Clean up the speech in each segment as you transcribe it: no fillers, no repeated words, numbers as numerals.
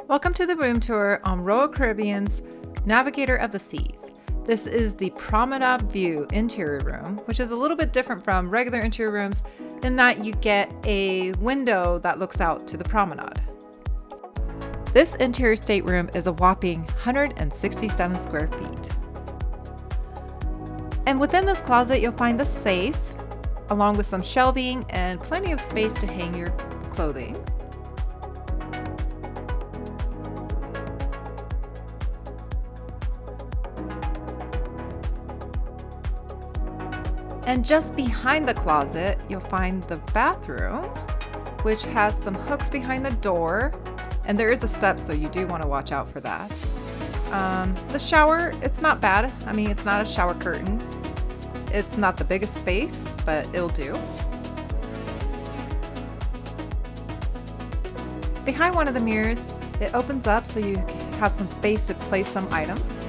Welcome to the room tour on Royal Caribbean's Navigator of the Seas. This is the Promenade View Interior Room, which is a little bit different from regular interior rooms in that you get a window that looks out to the promenade. This interior stateroom is a whopping 167 square feet. And within this closet, you'll find the safe, along with some shelving and plenty of space to hang your clothing. And just behind the closet, you'll find the bathroom, which has some hooks behind the door, and there is a step, so you do want to watch out for that. The shower, it's not bad. I mean, it's not a shower curtain. It's not the biggest space, but it'll do. Behind one of the mirrors, it opens up so you have some space to place some items.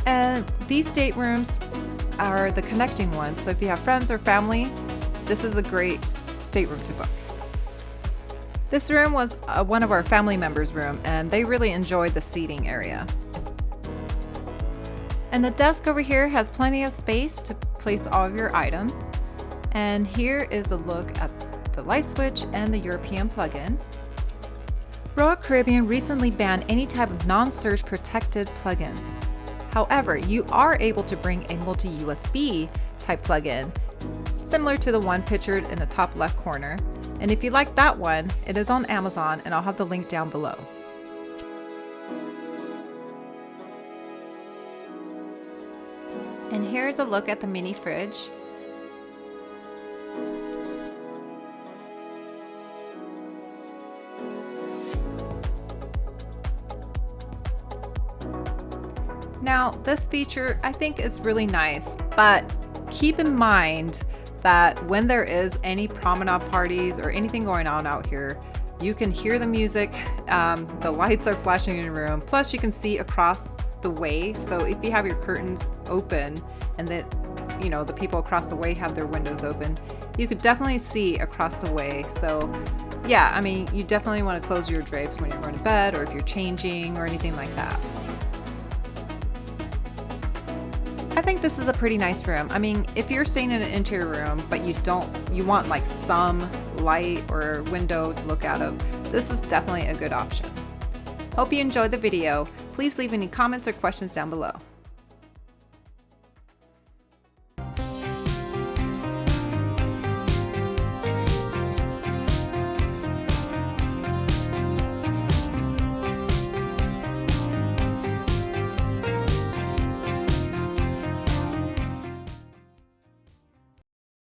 And these staterooms are the connecting ones, so if you have friends or family, this is a great stateroom to book. This room was one of our family members' room, and they really enjoyed the seating area. And the desk over here has plenty of space to place all of your items. And here is a look at the light switch and the European plug-in. Royal Caribbean recently banned any type of non-surge protected plug-ins. However, you are able to bring a multi-USB type plug-in, similar to the one pictured in the top left corner. And if you like that one, it is on Amazon, and I'll have the link down below. And here's a look at the mini fridge. Now, this feature I think is really nice, but keep in mind that when there is any promenade parties or anything going on out here, you can hear the music, the lights are flashing in your room, plus you can see across the way. So if you have your curtains open and the people across the way have their windows open, you could definitely see across the way. So yeah, I mean, you definitely want to close your drapes when you're going to bed or if you're changing or anything like that. I think this is a pretty nice room. I mean, if you're staying in an interior room, but you want like some light or window to look out of, this is definitely a good option. Hope you enjoyed the video. Please leave any comments or questions down below.